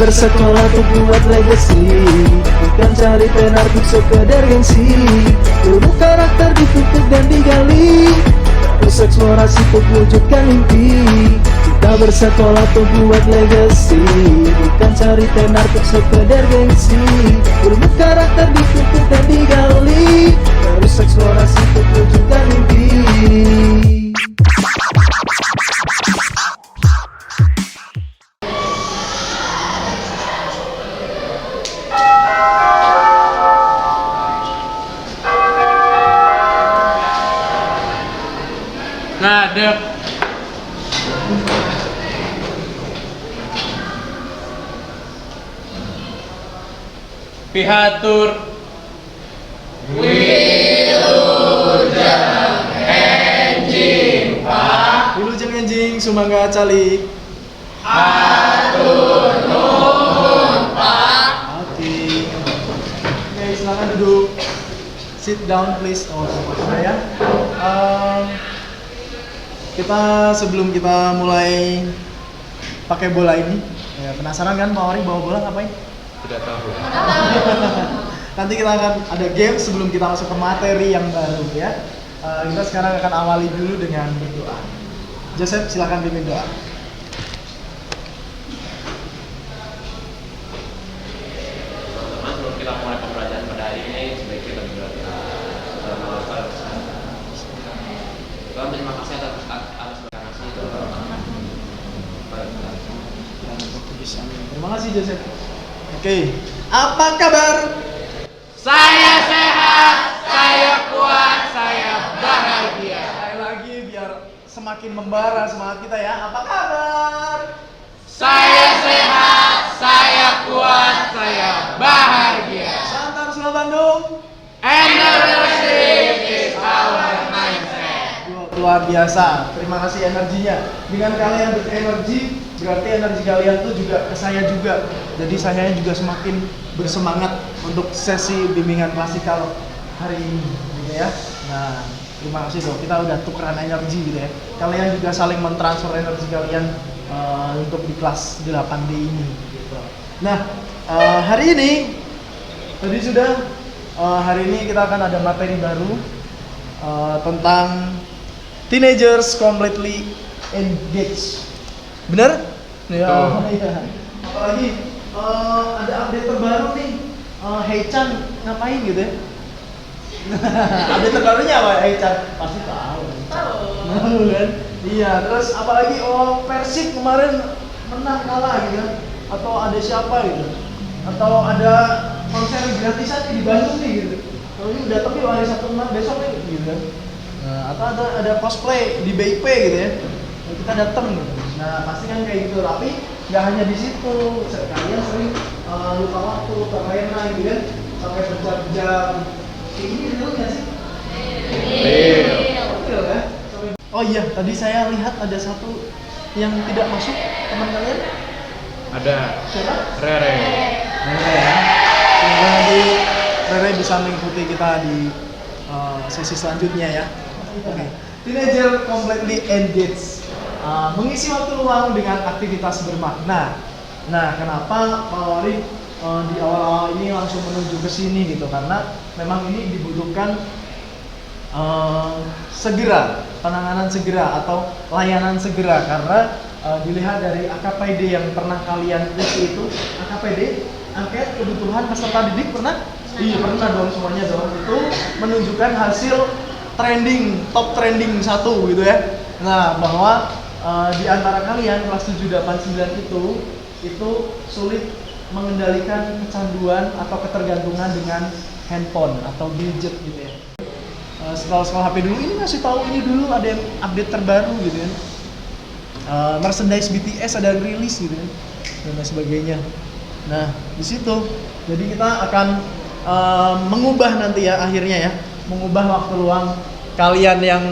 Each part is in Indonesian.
bersekolah untuk buat legacy, bukan cari tenar untuk sekedar gengsi. Ilmu karakter dituntut dan digali, terus eksplorasi untuk wujudkan mimpi. Kita bersekolah untuk buat legacy, bukan cari tenar untuk sekedar gengsi. Ilmu karakter dituntut dan digali, terus eksplorasi untuk wujudkan mimpi. Ngadeg. Pihatur. Wilujeng enjing sumangga cali. Oke, silakan duduk. Sit down please. Oh, ya. Kita sebelum kita mulai pakai bola ini, ya, penasaran kan Pak Ori bawa bola ngapain? Tidak tahu. Nanti kita akan ada game sebelum kita masuk ke materi yang baru ya. Kita sekarang akan awali dulu dengan berdoa. Joseph, silakan pimpin doa. Teman-teman, sebelum kita mulai pembelajaran pada hari ini, sebaiknya kita berdoa. Tuhan, terima kasih atas kasih Terima kasih Joseph. Oke, apa kabar? Saya sehat, saya kuat, saya bahagia. Sekali lagi biar semakin membara semangat kita ya. Apa kabar? Saya sehat, saya kuat, saya bahagia. Santar Surabaya Bandung. Entrepreneurship is our mindset. Luar biasa, terima kasih energinya. Dengan kalian berenergi, berarti energi kalian tuh juga ke saya juga. Jadi saya juga semakin bersemangat untuk sesi bimbingan klasikal hari ini, gitu ya. Nah, terima kasih dong. Kita udah tukeran energi gitu ya. Kalian juga saling mentransfer energi kalian untuk di kelas 8D ini. Gitu. Nah, hari ini tadi sudah hari ini kita akan ada materi baru tentang teenagers completely engaged. Bener? Ya. Iya. Apalagi ada update terbaru nih. Hei-chan ngapain gitu ya? Update terbarunya apa Hei-chan? Pasti tahu. Tahu kan? Iya. Terus apalagi Persib kemarin menang kalah gitu kan? Atau ada siapa gitu? Atau ada konser gratisan di Bandung nih gitu. Kalau ini udah tapi hari Sabtu besok nih gitu kan? Nah, atau ada cosplay di BIP gitu ya, kita datang gitu. Nah pasti kan kayak gitu, tapi nggak hanya di situ, kalian sering lupa waktu, terlena gitu kan, sampai berjam-jam. Kayak gini dulu nggak sih? Betul ya. Oh iya, tadi saya lihat ada satu yang tidak masuk, teman kalian? Ada. Siapa? Rere. Rere ya. Semoga nanti Rere bisa mengikuti kita di sesi selanjutnya ya. Oke. Teenager completely engaged. Mengisi waktu luang dengan aktivitas bermakna. Nah, kenapa Pak Wari di awal-awal ini langsung menuju ke sini gitu? Karena memang ini dibutuhkan segera, penanganan segera atau layanan segera, karena dilihat dari AKPD yang pernah kalian isi itu, AKPD, angket kebutuhan peserta didik pernah? Iya pernah dong, semuanya dong. Itu menunjukkan hasil trending, top trending 1 gitu ya. Nah, bahwa di antara kalian kelas 7, 8, 9 itu sulit mengendalikan kecanduan atau ketergantungan dengan handphone atau gadget gitu ya. Scroll HP dulu, ini ngasih tahu ini dulu ada yang update terbaru gitu kan. Merchandise BTS ada rilis gitu kan, dan lain sebagainya. Nah, di situ jadi kita akan mengubah nanti ya akhirnya ya, mengubah waktu luang kalian yang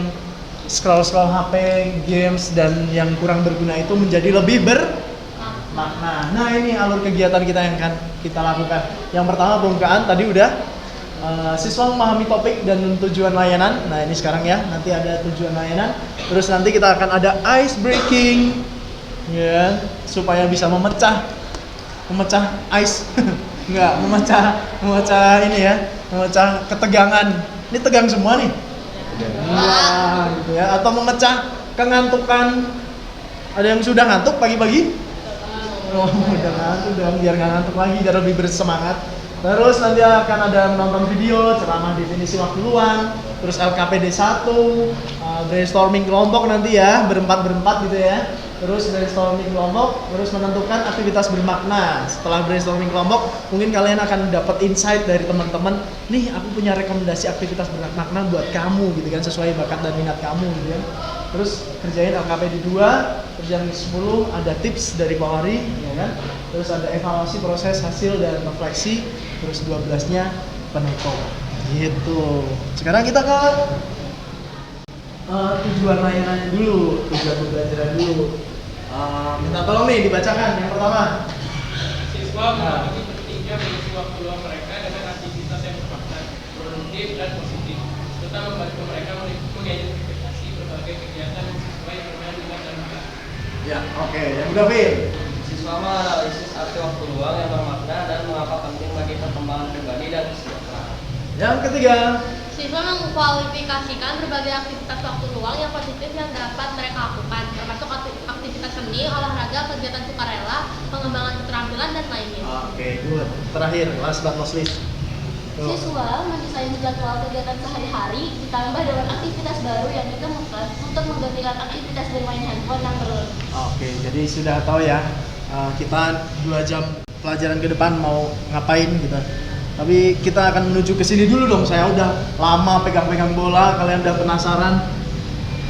scroll HP, games dan yang kurang berguna itu menjadi lebih bermakna. Nah, ini alur kegiatan kita yang akan kita lakukan. Yang pertama pembukaan tadi udah siswa memahami topik dan tujuan layanan. Nah, ini sekarang ya, nanti ada tujuan layanan. Terus nanti kita akan ada ice breaking ya, supaya bisa memecah memecah ice. Enggak, memecah ini ya, memecah ketegangan. Ini tegang semua nih. Nah, gitu ya. Atau memecah kengantukan. Ada yang sudah ngantuk pagi-pagi? Oh, udah ngantuk, udah biar nggak ngantuk lagi, biar lebih bersemangat. Terus nanti akan ada menonton video, ceramah definisi waktu luang, terus LKPD 1, brainstorming kelompok nanti ya, berempat gitu ya. Terus brainstorming kelompok, terus menentukan aktivitas bermakna. Setelah brainstorming kelompok, mungkin kalian akan dapat insight dari teman-teman. Nih, aku punya rekomendasi aktivitas bermakna buat kamu gitu kan, sesuai bakat dan minat kamu gitu ya. Terus kerjain LKPD 2, terus yang 10 ada tips dari Pak Wari, ya kan? Terus ada evaluasi proses hasil dan refleksi, terus 12-nya penutup. Gitu. Sekarang kita ke tujuan layanannya dulu, tujuan pembelajaran dulu. Minta tolong nih dibacakan yang pertama. Siswa memiliki pentingnya mengisi waktu luang mereka dengan aktivitas yang bermakna, produktif dan positif, serta membantu mereka mengidentifikasi berbagai kegiatan yang sesuai dengan minat dan bakat. Ya, oke. Yang udah Vin. Siswa menganalisis arti waktu luang yang bermakna dan mengapa penting bagi perkembangan pribadi dan kesejahteraan. Yang ketiga. Siswa mengkualifikasikan berbagai aktivitas waktu luang yang positif yang dapat mereka lakukan, termasuk aktivitas seni, olahraga, kegiatan sukarela, pengembangan keterampilan, dan lainnya. Oke, good. Terakhir, last but not least. Siswa mendesain jadwal kegiatan sehari-hari ditambah dengan aktivitas baru yang ditemukan untuk menggantikan aktivitas bermain handphone yang berlalu. Oke, jadi sudah tahu ya, kita 2 jam pelajaran ke depan mau ngapain gitu. Tapi kita akan menuju ke sini dulu dong. Saya udah lama pegang-pegang bola, kalian udah penasaran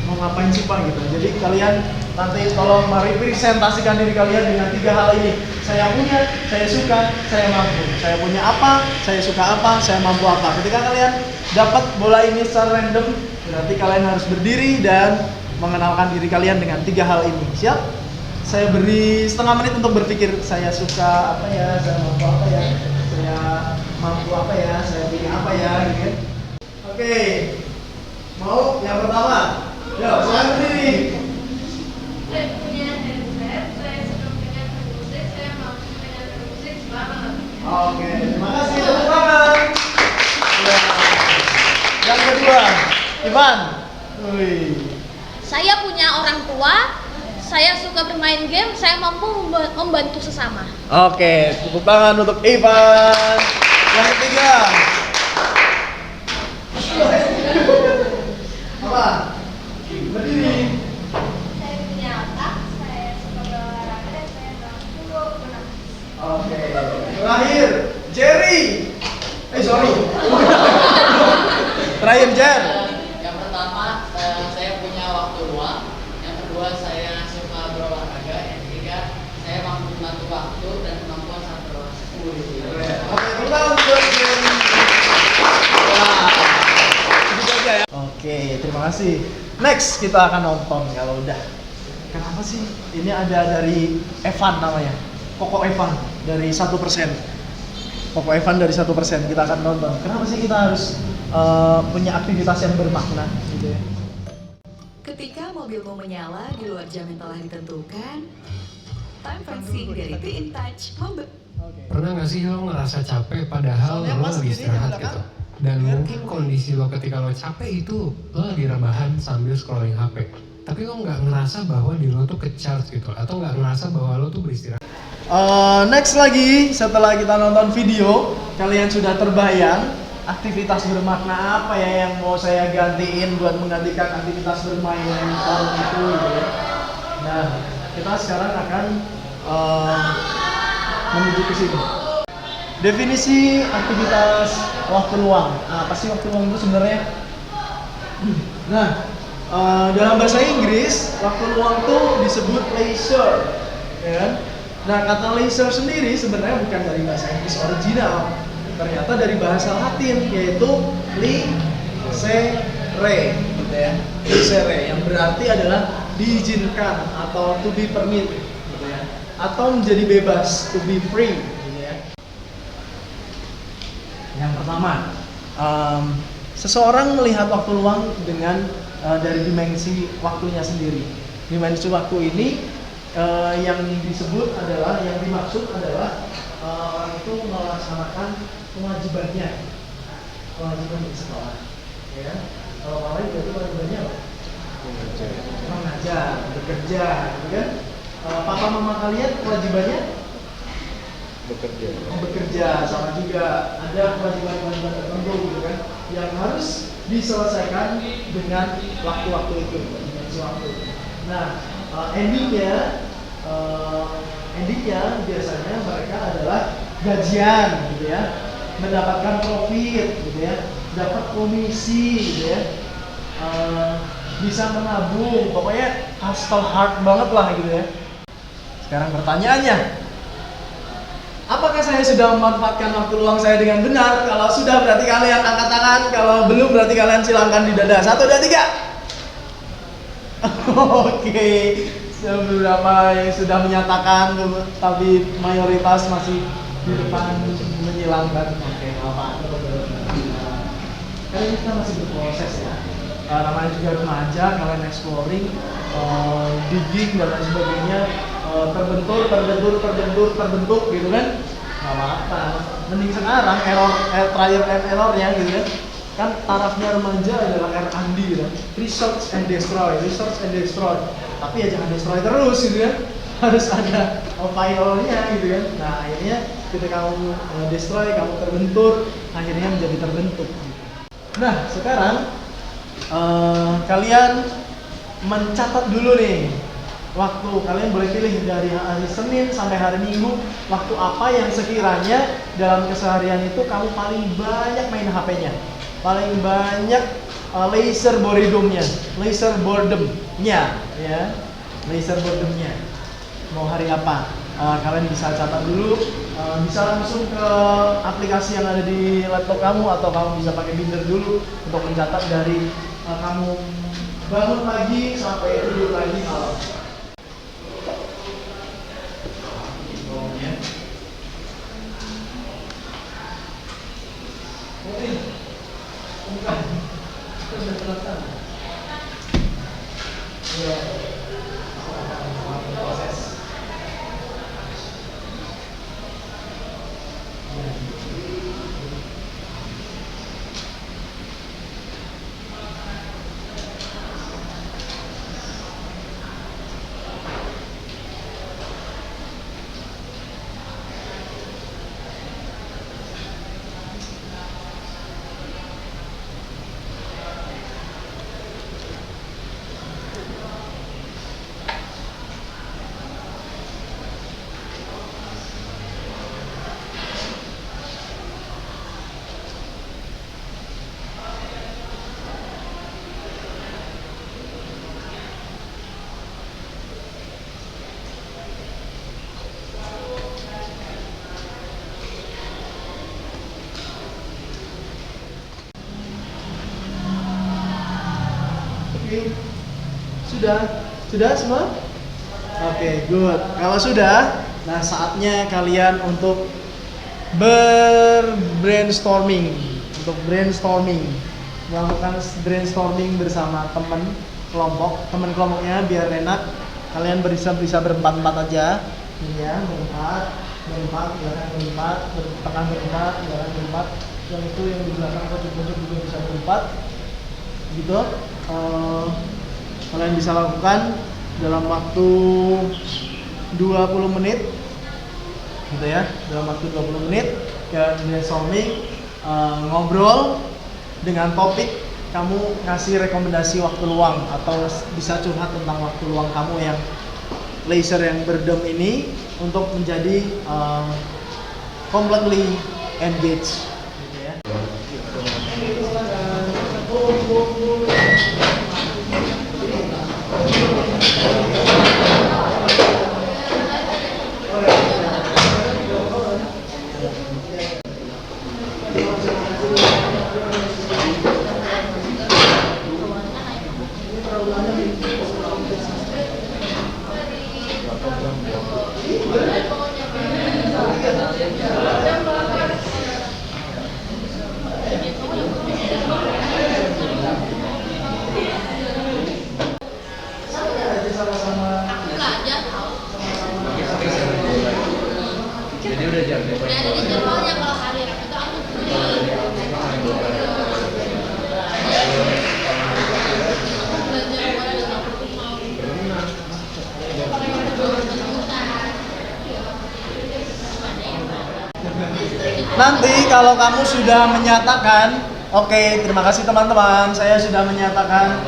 mau ngapain sih Pak gitu. Jadi kalian nanti tolong merepresentasikan diri kalian dengan 3 hal ini. Saya punya, saya suka, saya mampu. Saya punya apa, saya suka apa, saya mampu apa. Ketika kalian dapat bola ini secara random, berarti kalian harus berdiri dan mengenalkan diri kalian dengan 3 hal ini. Siap? Saya beri setengah menit untuk berpikir. Saya suka apa ya, saya mampu apa ya, saya mampu apa ya, saya punya apa ya, gitu kan. Oke, mau yang pertama? Yuk, silakan berdiri. Saya punya handset, saya suka dengan musik, saya mampu dengan musik, selamat. Oke, terima kasih, tepuk tangan. Ya. Yang kedua, Ivan. Wih. Saya punya orang tua, saya suka bermain game, saya mampu membantu sesama. Oke, tepuk tangan untuk Ivan. Yang ketiga. Apa? Berdiri. Saya punya otak, saya suka berolahraga, dan saya mampu menang. Oke. Terakhir, Jerry. Sorry. Terakhir, Jer. Yang pertama, saya punya waktu luang. Yang kedua, saya suka berolahraga. Yang ketiga, saya mampu mengatur waktu dan kemampuan saat berolahraga. Oke, kita untuk Jerry. Wah. Begitu aja ya. Oke, terima kasih. Next kita akan nonton kalau udah. Kenapa sih? Ini ada dari Evan namanya. Koko Evan dari 1%. Koko Evan dari 1%, kita akan nonton. Kenapa sih kita harus punya aktivitas yang bermakna gitu ya? Ketika mobilmu menyala di luar jam yang telah ditentukan, time fencing dari Be In Touch Pernah nggak sih lo ngerasa capek padahal lo lagi istirahat gitu? Dan mungkin kondisi lo ketika lo capek itu lo lagi rebahan sambil scrolling HP. Tapi lo nggak ngerasa bahwa diri lo tuh ke-charge gitu, atau nggak ngerasa bahwa lo tuh beristirahat. Next lagi, setelah kita nonton video, kalian sudah terbayang aktivitas bermakna apa ya yang mau saya gantiin buat menggantikan aktivitas bermain handphone itu gitu ya. Nah, kita sekarang akan menuju ke sini. Definisi aktivitas waktu luang. Apa sih waktu luang itu sebenarnya? Nah, dalam bahasa Inggris, waktu luang itu disebut leisure, ya kan? Nah, kata leisure sendiri sebenarnya bukan dari bahasa Inggris original, ternyata dari bahasa Latin, yaitu licere, gitu ya. Licere, yang berarti adalah diizinkan atau to be permit, gitu ya. Atau menjadi bebas, to be free, gitu ya. Yang pertama, seseorang melihat waktu luang dengan dari dimensi waktunya sendiri. Dimensi waktu ini yang disebut adalah, yang dimaksud adalah orang itu melaksanakan kewajibannya di sekolah, ya kan? Kalau orang lain berarti kewajibannya apa? Mengajar, bekerja, gitu kan? Papa mama kalian kewajibannya bekerja, sama juga ada kewajiban-kewajiban tertentu, gitu kan? Yang harus diselesaikan dengan waktu-waktu itu, dimensi waktu. Nah, endingnya biasanya mereka adalah gajian, gitu ya, mendapatkan profit, gitu ya, dapat komisi, gitu ya, bisa menabung, pokoknya hustle hard banget lah, gitu ya. Sekarang pertanyaannya, apakah saya sudah memanfaatkan waktu luang saya dengan benar? Kalau sudah berarti kalian angkat tangan, kalau belum berarti kalian silangkan di dada. 1, 2, 3. Oke, beberapa yang sudah menyatakan, tapi mayoritas masih di depan menyilangkan. Oke, apa? Karena kita masih berproses ya. Namanya juga remaja, kalian exploring, digging dan lain sebagainya, terbentuk gitu kan? Gak apa-apa. Mending sekarang trial and error ya, gitu kan? Kan tarafnya remaja adalah R&D gitu kan, research and destroy, tapi ya jangan destroy terus gitu kan, harus ada finalnya gitu kan. Nah akhirnya ketika kamu destroy, kamu terbentur, akhirnya menjadi terbentuk. Nah sekarang kalian mencatat dulu nih waktu, kalian boleh pilih dari hari Senin sampai hari Minggu, waktu apa yang sekiranya dalam keseharian itu kamu paling banyak main HP-nya, paling banyak leisure boredomnya, mau hari apa. Kalian bisa catat dulu, bisa langsung ke aplikasi yang ada di laptop kamu, atau kamu bisa pakai binder dulu untuk mencatat dari kamu bangun pagi sampai tidur lagi malam. Sudah semua? Oke, good. Kalau sudah, nah saatnya kalian untuk brainstorming, melakukan brainstorming bersama teman kelompoknya biar enak. Kalian bisa berempat-empat aja, ini ya, berempat, tengah berempat, yang itu yang di belakang pojok-pojok juga bisa berempat, gitu. Kalian bisa lakukan dalam waktu 20 menit, gitu ya, dalam waktu 20 menit kalian brainstorming, ngobrol dengan topik, kamu ngasih rekomendasi waktu luang atau bisa curhat tentang waktu luang kamu yang leisure yang berdem ini untuk menjadi completely engaged, gitu ya. Jadi udah jam berapa? Ya ada di jadwalnya kalau hari Rabu itu aku Nanti kalau kamu sudah menyatakan, oke, terima kasih teman-teman, saya sudah menyatakan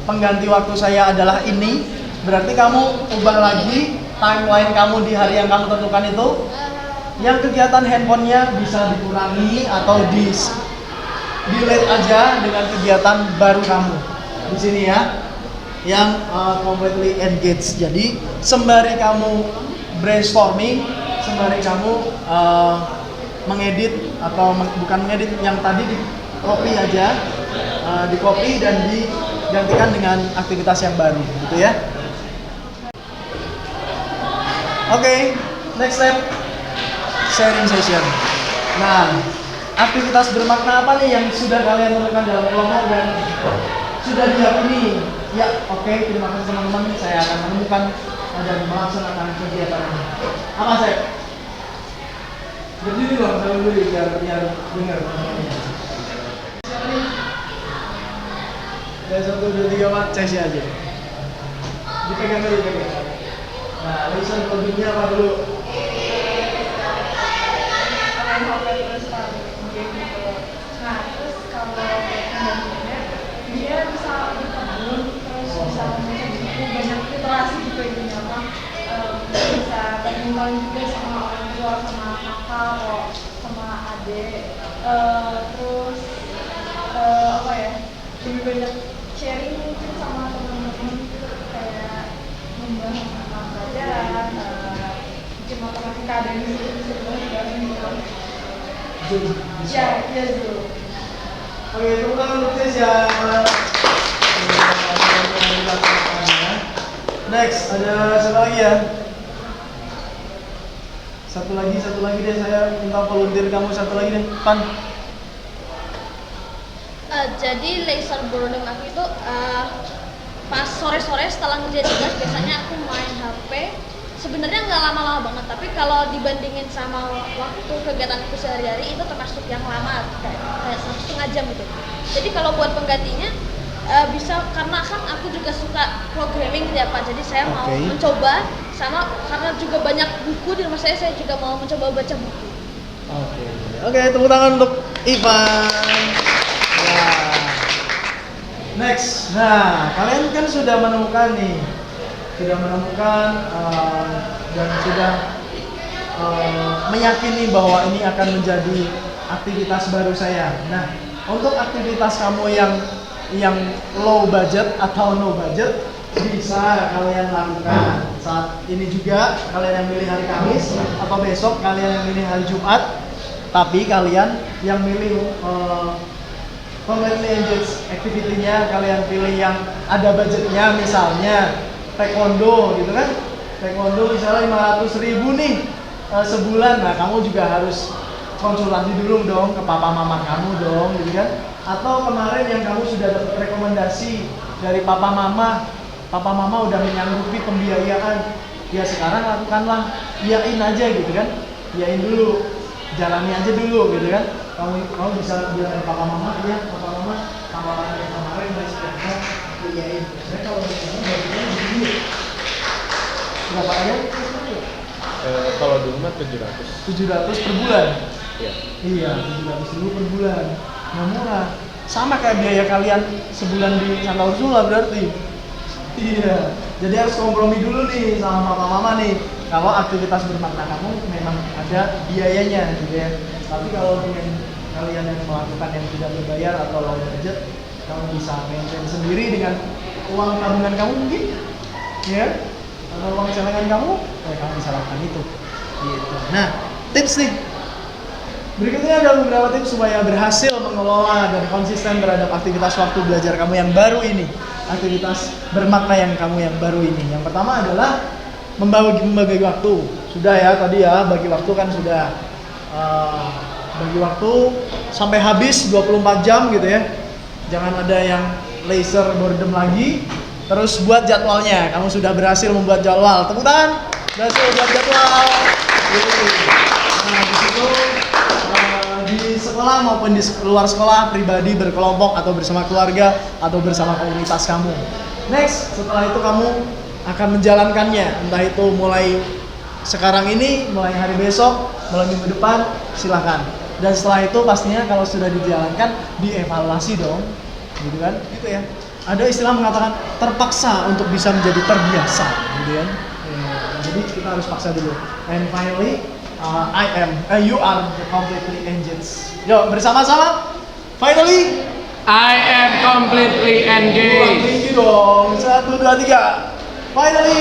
pengganti waktu saya adalah ini, berarti kamu ubah lagi timeline kamu di hari yang kamu tentukan itu. Yang kegiatan handphonenya bisa dikurangi atau delete aja dengan kegiatan baru kamu di sini ya, yang completely engaged. Jadi sembari kamu brainstorming, sembari kamu mengedit atau bukan mengedit, yang tadi di copy aja, di copy dan digantikan dengan aktivitas yang baru, gitu ya. Oke, next step, sharing session. Nah, aktivitas bermakna apa nih yang sudah kalian tentukan dalam kelompok dan sudah diyakini? Ya, oke, terima kasih teman-teman. Saya akan menemukan dan melaksanakan kegiatan ini. Apa saya? Berdiri dong, saya berdiri biar dengar. Dari 1, 2, 3, 4, cek aja. Dipegang dulu, dipegang. Nah, lisan codingnya apa dulu? Nah, terus kalau penggantinya dia bisa berkebun, terus bisa membaca buku, banyak literasi gitu intinya apa, bisa badminton juga sama orang tua, sama kakak atau sama adik, terus apa ya, lebih banyak sharing mungkin sama teman-teman, kayak membahas tentang pelajaran, mungkin matematika dan bisa juga gitu. Ya, ya Zoom. Oke, tepuk tangan untuk Tesya. Next, ada satu lagi ya. Satu lagi deh, saya minta volunteer kamu satu lagi deh, Pan. Jadi laser boredom aku itu pas sore-sore setelah ngerjain tugas biasanya aku main HP. Sebenarnya nggak lama-lama banget, tapi kalau dibandingin sama waktu kegiatanku sehari-hari itu termasuk yang lama, kayak 1,5 jam gitu. Jadi kalau buat penggantinya bisa, karena kan aku juga suka programming gitu ya Pak, jadi saya mau mencoba, sama karena juga banyak buku di rumah saya juga mau mencoba baca buku. Oke, tepuk tangan untuk Ivan. Ya. Next, nah kalian kan sudah menemukan nih, dan sudah meyakini bahwa ini akan menjadi aktivitas baru saya. Nah, untuk aktivitas kamu yang low budget atau no budget bisa kalian lakukan saat ini juga. Kalian yang milih hari Kamis atau besok kalian yang milih hari Jumat, tapi kalian yang milih completely engaged activity-nya kalian pilih yang ada budgetnya, misalnya taekwondo gitu kan, taekwondo misalnya 500.000 nih sebulan. Nah kamu juga harus konsultasi dulu dong ke papa mama kamu dong gitu kan. Atau kemarin yang kamu sudah dapat rekomendasi dari papa mama udah menyanggupi pembiayaan, ya sekarang lakukanlah, iyain aja gitu kan, iyain dulu, jalani aja dulu gitu kan. Kamu bisa bilang ke papa mama, iya papa mama tawaran yang kemarin masih ada, iyain. Saya kalau misalnya bagiannya begini, berapa ayat? Kalau di rumah 700 per bulan? Iya. Iya, 700.000 per bulan, nggak murah. Sama kayak biaya kalian sebulan di Santa Ursula berarti. Iya, jadi harus kompromi dulu nih sama papa mama nih. Kalau aktivitas bermakna kamu memang ada biayanya gitu ya. Tapi kalau dengan kalian yang melakukan yang tidak berbayar atau low budget, kamu bisa maintain sendiri dengan uang tabungan kamu mungkin, ya, atau uang celengan kamu, kamu bisa lakukan itu. Gitu. Nah, tips nih. Berikutnya ada beberapa tips supaya berhasil mengelola dan konsisten terhadap aktivitas waktu belajar kamu yang baru ini, aktivitas bermakna yang kamu yang baru ini. Yang pertama adalah membagi waktu. Sudah ya tadi ya, bagi waktu kan sudah. Bagi waktu sampai habis 24 jam gitu ya. Jangan ada yang laser boredom lagi. Terus buat jadwalnya. Kamu sudah berhasil membuat jadwal. Tepuk tangan. Berhasil buat jadwal. Nah, di situ di sekolah maupun di luar sekolah, pribadi, berkelompok, atau bersama keluarga, atau bersama komunitas kamu. Next, setelah itu kamu akan menjalankannya, entah itu mulai sekarang ini, mulai hari besok, mulai minggu depan, silahkan. Dan setelah itu pastinya kalau sudah dijalankan, dievaluasi dong, gitu kan? Gitu ya. Ada istilah mengatakan terpaksa untuk bisa menjadi terbiasa, gitu kan? Jadi kita harus paksa dulu. And finally, you are completely engaged. Yuk bersama-sama. Finally, I am completely engaged. tinggi dong. 1, 2, 3. Finally,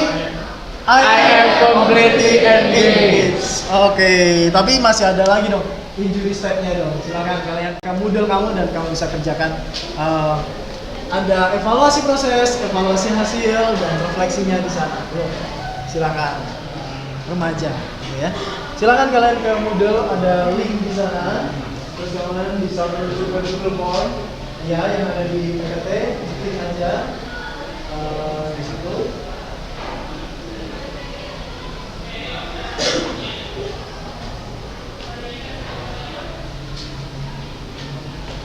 I am completely engaged. Oke, tapi masih ada lagi dong injury step-nya dong. Silakan kalian Moodle kamu dan kamu bisa kerjakan. Ada evaluasi proses, evaluasi hasil, dan refleksinya di sana. Loh, silakan remaja, gitu ya. Silakan kalian ke Moodle, ada link di sana. Terus kalian bisa menuju ke Google Form, ya, yang ada di PPT, klik aja di situ.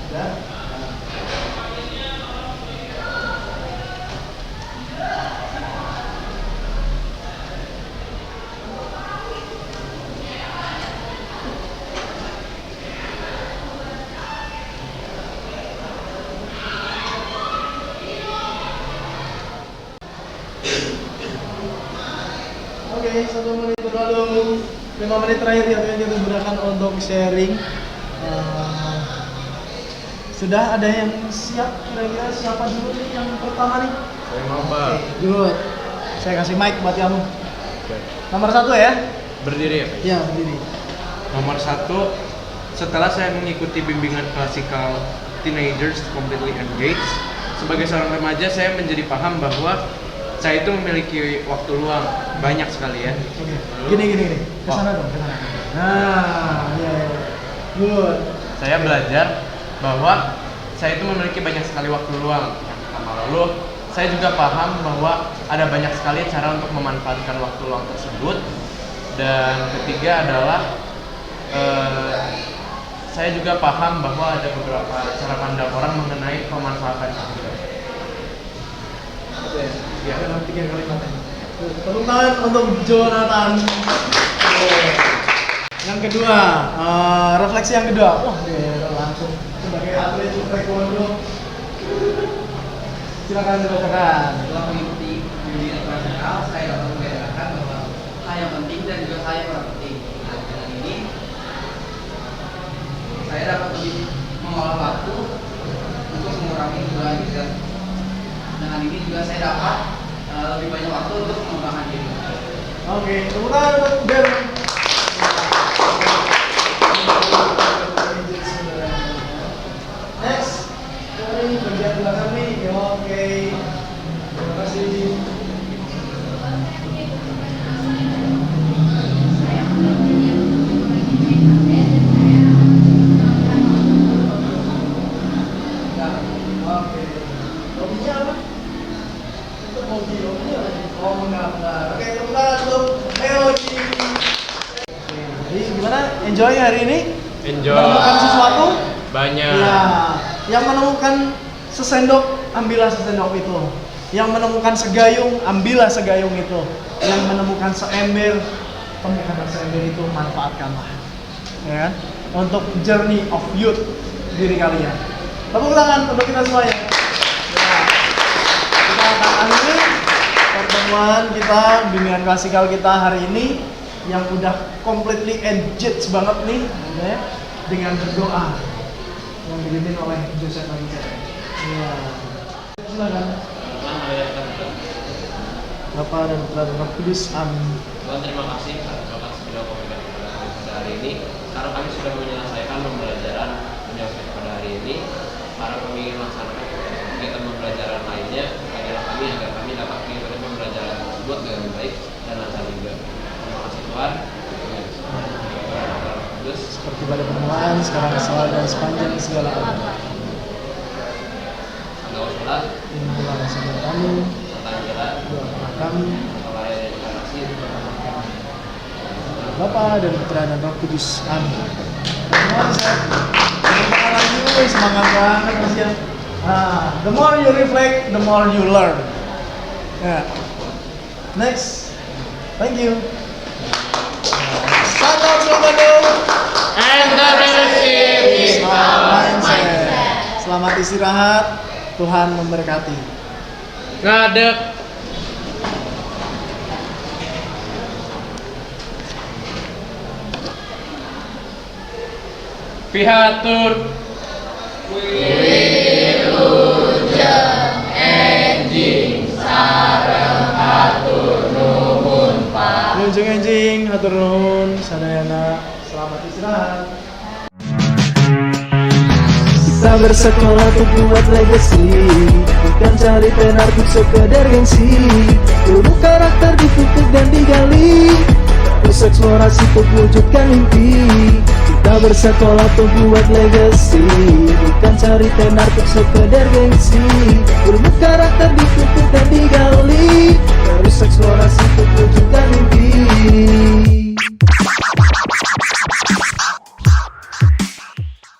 Ya. Oke, 1 menit berlalu. 5 menit terakhir yang akan kita gunakan untuk sharing. Sudah ada yang siap? Kira-kira siapa dulu nih yang pertama nih? Saya mau, Pak. Good. Saya kasih mic buat kamu. Nomor 1 ya? Berdiri ya? Ya, berdiri. Nomor 1, setelah saya mengikuti bimbingan klasikal Teenagers Completely Engaged, sebagai seorang remaja saya menjadi paham bahwa saya itu memiliki waktu luang banyak sekali ya. Oke. Gini. Kesana dong, kesana. Nah, ya. Good. Saya belajar bahwa saya itu memiliki banyak sekali waktu luang. Yang pertama, lalu saya juga paham bahwa ada banyak sekali cara untuk memanfaatkan waktu luang tersebut. Dan ketiga adalah saya juga paham bahwa ada beberapa cara pandang orang mengenai pemanfaatan waktu. Oke. Ya, 3 kalimat. Tepuk tangan untuk Jonathan. Yang kedua, refleksi yang kedua. Wah, dia langsung sebagai atlet taekwondo. Silakan dibacakan. Setelah mengikuti bimbingan klasikal, saya dapat membedakan bahwa hal yang penting dan juga hal yang kurang penting. Nah, dengan ini saya dapat lebih mengolah waktu untuk mengurangi beban dan dengan ini juga saya dapat lebih banyak waktu untuk mengembangkan diri. Oke, tepuk tangan untuk Ben. Next, dari bagian belakang nih. Oke, terima kasih. Oke, hobinya apa? Untuk hobinya apa? Oh, menggambar. Oke, tepuk tangan untuk Eoji. Jadi gimana? Enjoy hari ini? Enjoy. Menemukan sesuatu? Banyak. Ya, yang menemukan sesendok, ambillah sesendok itu. Yang menemukan segayung, ambillah segayung itu. Yang menemukan seember, temukanlah seember itu, manfaatkanlah. Ya kan? Untuk journey of youth diri kalian. Tepuk tangan untuk kita semuanya. Ya. Kita akan akhiri pertemuan kita, bimbingan klasikal kita hari ini yang udah completely engaged banget nih, ya, dengan berdoa yang dipimpin oleh Joseph Manicet. Ya. Silakan. Bapa dan Putra dan Roh Kudus. Amin. Tuhan, terima kasih atas video komentar kepada kami pada hari ini. Karena kami sudah menyelesaikan pembelajaran menyelesaikan pada hari ini. Karena kami ingin melaksanakan kegiatan pembelajaran lainnya adalah kami agar kami dapat mengikuti pembelajaran tersebut dengan baik dan lancar juga. Terima kasih Tuhan. Seperti pada permulaan, sekarang selalu dan sepanjang segala abad. Tanggal sholat, Inilah saudara kami, tentang jalan, doa kami, melayani inkarnasi, Bapa dan Putra dan Roh Kudus. Amin. Terima kasih. Lagi, semangat banget Mas ya. The more you reflect, the more you learn. Yeah. Next. Thank you. Salam Bandung. Entrepreneurship is Mindset. Selamat istirahat. Tuhan memberkati. ngadeg. Pihatur. Enjing hatur nuhun sadayana. Selamat istirahat. Kita bersekolah untuk buat legacy, bukan cari tenar untuk sekedar gengsi. Ilmu karakter ditutup dan digali, terus eksplorasi untuk wujudkan mimpi. Kita bersekolah untuk buat legacy, bukan cari tenar untuk sekedar gengsi. Ilmu karakter ditutup dan digali, terus eksplorasi